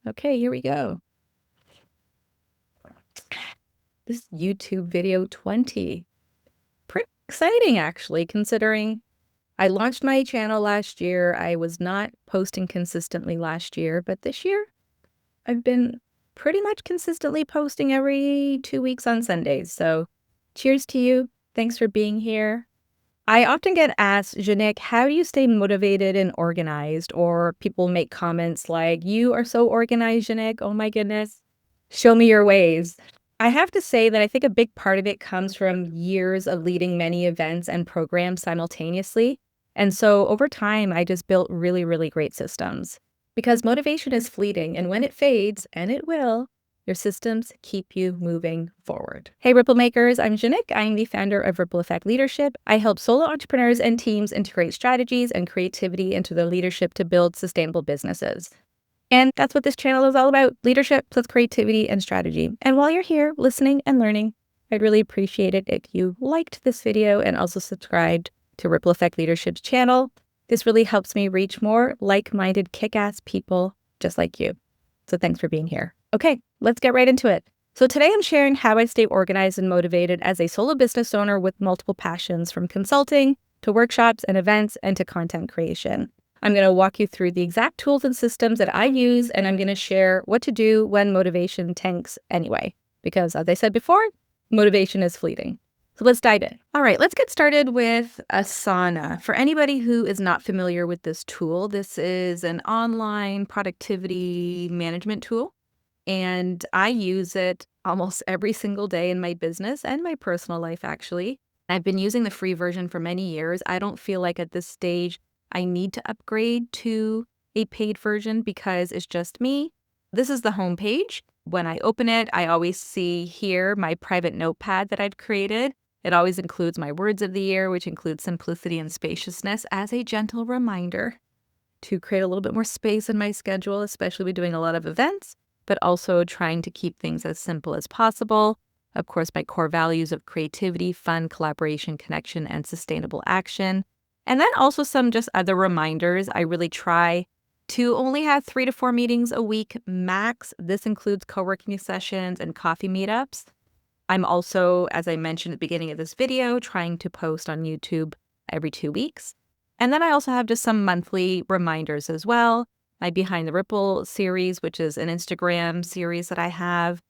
Okay, here we go. This is YouTube video 20. Pretty exciting, actually, considering I launched my channel last year. I was not posting consistently last year, but this year I've been pretty much consistently posting every 2 weeks on Sundays. So cheers to you. Thanks for being here. I often get asked, Janik, how do you stay motivated and organized? Or people make comments like, you are so organized, Janik. Oh my goodness. Show me your ways. I have to say that I think a big part of it comes from years of leading many events and programs simultaneously. And so over time, I just built really, really great systems because motivation is fleeting. And when it fades, and it will, your systems keep you moving forward. Hey, Ripple Makers, I'm Janik. I'm the founder of Ripple Effect Leadership. I help solo entrepreneurs and teams integrate strategies and creativity into their leadership to build sustainable businesses. And that's what this channel is all about, leadership plus creativity and strategy. And while you're here listening and learning, I'd really appreciate it if you liked this video and also subscribed to Ripple Effect Leadership's channel. This really helps me reach more like-minded, kick-ass people just like you. So thanks for being here. Okay, let's get right into it. So today I'm sharing how I stay organized and motivated as a solo business owner with multiple passions, from consulting to workshops and events and to content creation. I'm going to walk you through the exact tools and systems that I use, and I'm going to share what to do when motivation tanks anyway. Because as I said before, motivation is fleeting. So let's dive in. All right, let's get started with Asana. For anybody who is not familiar with this tool, this is an online productivity management tool, and I use it almost every single day in my business and my personal life, actually. I've been using the free version for many years. I don't feel like at this stage I need to upgrade to a paid version because it's just me. This is the home page. When I open it, I always see here my private notepad that I've created. It always includes my words of the year, which include simplicity and spaciousness, as a gentle reminder to create a little bit more space in my schedule, especially with doing a lot of events, but also trying to keep things as simple as possible. Of course, my core values of creativity, fun, collaboration, connection, and sustainable action. And then also some just other reminders. I really try to only have 3 to 4 meetings a week max. This includes co-working sessions and coffee meetups. I'm also, as I mentioned at the beginning of this video, trying to post on YouTube every 2 weeks. And then I also have just some monthly reminders as well. My Behind the Ripple series, which is an Instagram series that I have,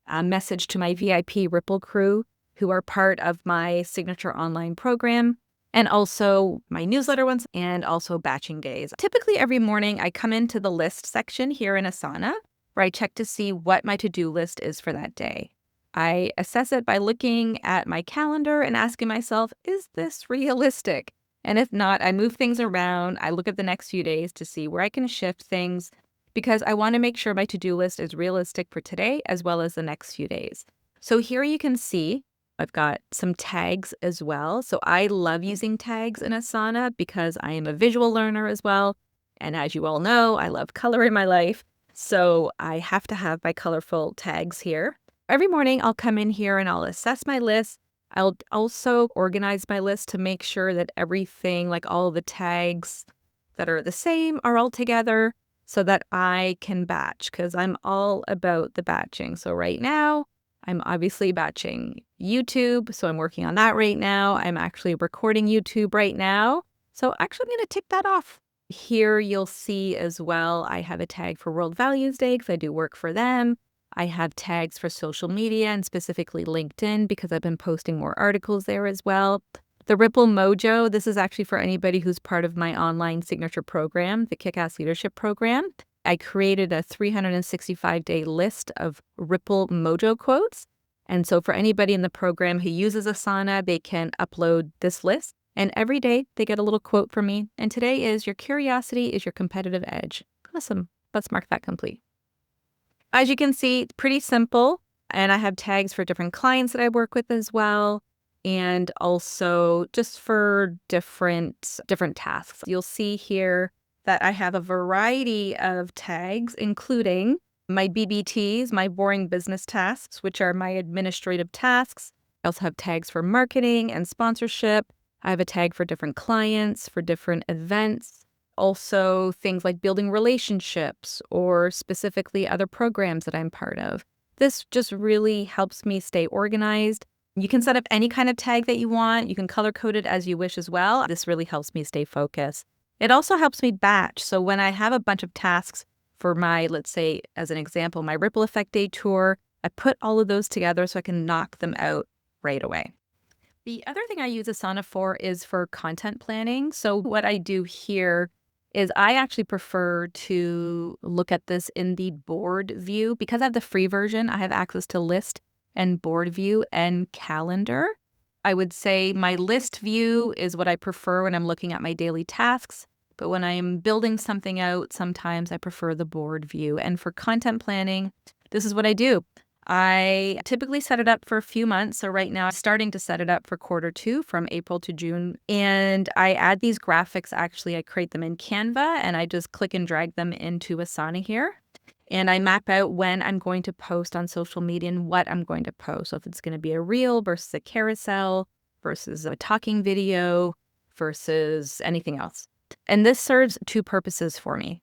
a message to my VIP Ripple crew who are part of my signature online program, and also my newsletter ones, and also batching days. Typically every morning I come into the list section here in Asana, where I check to see what my to-do list is for that day. I assess it by looking at my calendar and asking myself, is this realistic? And if not, I move things around. I look at the next few days to see where I can shift things, because I want to make sure my to-do list is realistic for today as well as the next few days. So here you can see I've got some tags as well. So I love using tags in Asana because I am a visual learner as well. And as you all know, I love color in my life. So I have to have my colorful tags here. Every morning I'll come in here and I'll assess my list. I'll also organize my list to make sure that everything, like all the tags that are the same, are all together so that I can batch, because I'm all about the batching. So right now, I'm obviously batching YouTube, so I'm working on that right now. I'm actually recording YouTube right now. So actually I'm going to tick that off. Here you'll see as well, I have a tag for World Values Day because I do work for them. I have tags for social media and specifically LinkedIn because I've been posting more articles there as well. The Ripple Mojo, this is actually for anybody who's part of my online signature program, the Kick-Ass Leadership Program. I created a 365-day list of Ripple Mojo quotes. And so for anybody in the program who uses Asana, they can upload this list. And every day they get a little quote from me. And today is, your curiosity is your competitive edge. Awesome. Let's mark that complete. As you can see, it's pretty simple. And I have tags for different clients that I work with as well. And also just for different tasks. You'll see here that I have a variety of tags, including my BBTs, my boring business tasks, which are my administrative tasks. I also have tags for marketing and sponsorship. I have a tag for different clients, for different events. Also things like building relationships or specifically other programs that I'm part of. This just really helps me stay organized. You can set up any kind of tag that you want. You can color code it as you wish as well. This really helps me stay focused. It also helps me batch. So when I have a bunch of tasks for my, let's say, as an example, my Ripple Effect Day tour, I put all of those together so I can knock them out right away. The other thing I use Asana for is for content planning. So what I do here is I actually prefer to look at this in the board view. Because I have the free version, I have access to list and board view and calendar. I would say my list view is what I prefer when I'm looking at my daily tasks. But when I'm building something out, sometimes I prefer the board view. And for content planning, this is what I do. I typically set it up for a few months. So right now I'm starting to set it up for Q2 from April to June. And I add these graphics. Actually, I create them in Canva and I just click and drag them into Asana here. And I map out when I'm going to post on social media and what I'm going to post. So if it's going to be a reel versus a carousel versus a talking video versus anything else. And this serves two purposes for me.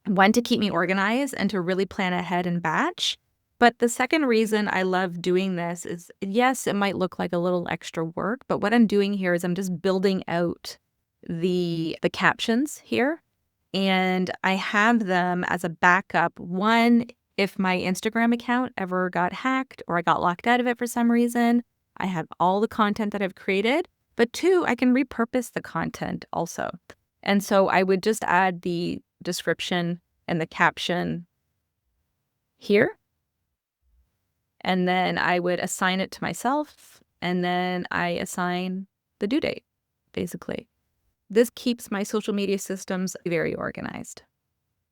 One, to keep me organized and to really plan ahead and batch. But the second reason I love doing this is, yes, it might look like a little extra work, but what I'm doing here is I'm just building out the captions here. And I have them as a backup. One, if my Instagram account ever got hacked or I got locked out of it for some reason, I have all the content that I've created. But two, I can repurpose the content also. And so I would just add the description and the caption here. And then I would assign it to myself, and then I assign the due date, basically. This keeps my social media systems very organized.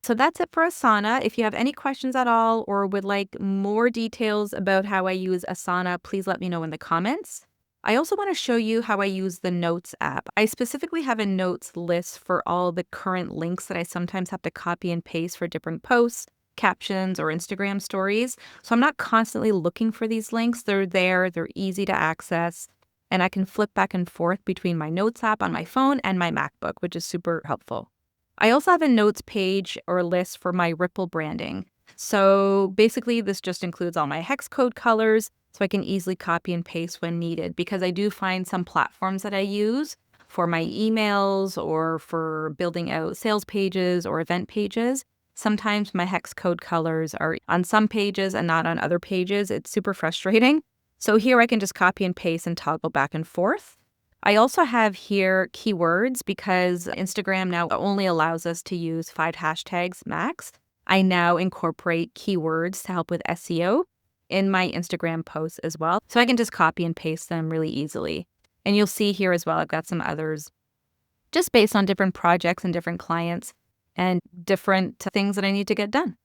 So that's it for Asana. If you have any questions at all or would like more details about how I use Asana, please let me know in the comments. I also want to show you how I use the Notes app. I specifically have a notes list for all the current links that I sometimes have to copy and paste for different posts, captions, or Instagram stories. So I'm not constantly looking for these links. They're there, they're easy to access, and I can flip back and forth between my Notes app on my phone and my MacBook, which is super helpful. I also have a notes page or list for my Ripple branding. So basically, this just includes all my hex code colors, so I can easily copy and paste when needed, because I do find some platforms that I use for my emails or for building out sales pages or event pages. Sometimes my hex code colors are on some pages and not on other pages. It's super frustrating. So here I can just copy and paste and toggle back and forth. I also have here keywords because Instagram now only allows us to use 5 hashtags max. I now incorporate keywords to help with SEO in my Instagram posts as well. So I can just copy and paste them really easily. And you'll see here as well, I've got some others just based on different projects and different clients and different things that I need to get done.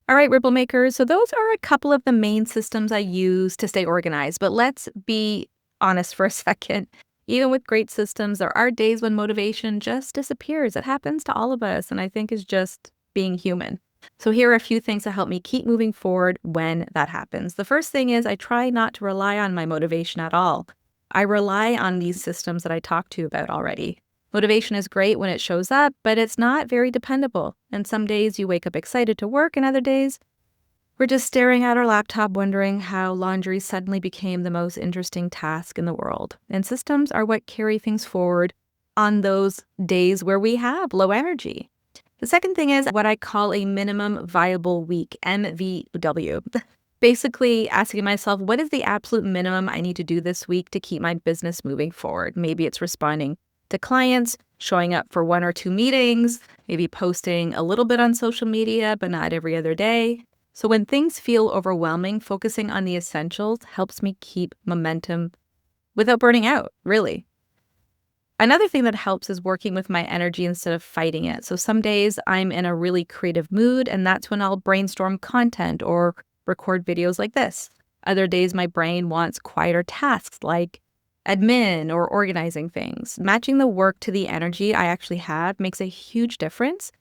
All right, Ripple makers. So those are a couple of the main systems I use to stay organized. But let's be honest for a second. Even with great systems, there are days when motivation just disappears. It happens to all of us, and I think is just being human. So here are a few things that help me keep moving forward when that happens. The first thing is I try not to rely on my motivation at all. I rely on these systems that I talked to you about already. Motivation is great when it shows up, but it's not very dependable. And some days you wake up excited to work, and other days we're just staring at our laptop wondering how laundry suddenly became the most interesting task in the world. And systems are what carry things forward on those days where we have low energy. The second thing is what I call a minimum viable week, MVW. Basically asking myself, what is the absolute minimum I need to do this week to keep my business moving forward? Maybe it's responding to clients, showing up for 1 or 2 meetings, maybe posting a little bit on social media, but not every other day. So when things feel overwhelming, focusing on the essentials helps me keep momentum without burning out, really. Another thing that helps is working with my energy instead of fighting it. So some days I'm in a really creative mood, and that's when I'll brainstorm content or record videos like this. Other days my brain wants quieter tasks like admin or organizing things. Matching the work to the energy I actually have makes a huge difference.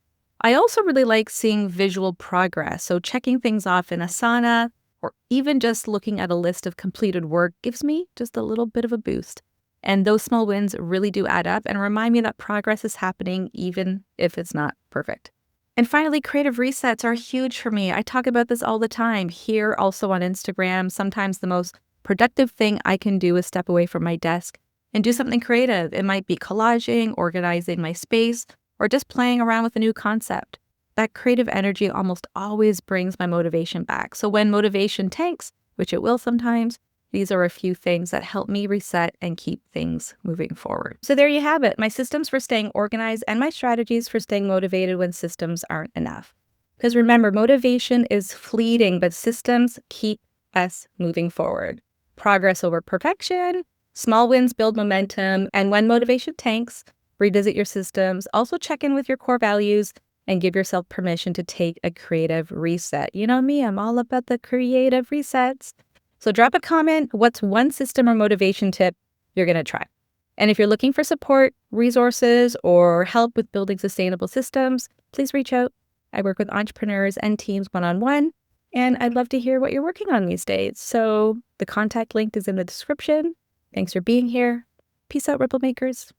I also really like seeing visual progress. So checking things off in Asana or even just looking at a list of completed work gives me just a little bit of a boost. And those small wins really do add up and remind me that progress is happening even if it's not perfect. And finally, creative resets are huge for me. I talk about this all the time here, also on Instagram. Sometimes the most productive thing I can do is step away from my desk and do something creative. It might be collaging, organizing my space, or just playing around with a new concept. That creative energy almost always brings my motivation back. So when motivation tanks, which it will sometimes, these are a few things that help me reset and keep things moving forward. So there you have it, my systems for staying organized and my strategies for staying motivated when systems aren't enough. Because remember, motivation is fleeting, but systems keep us moving forward. Progress over perfection, small wins build momentum, and when motivation tanks, revisit your systems. Also check in with your core values and give yourself permission to take a creative reset. You know me, I'm all about the creative resets. So drop a comment. What's one system or motivation tip you're going to try? And if you're looking for support, resources, or help with building sustainable systems, please reach out. I work with entrepreneurs and teams one-on-one, and I'd love to hear what you're working on these days. So the contact link is in the description. Thanks for being here. Peace out, Ripple Makers.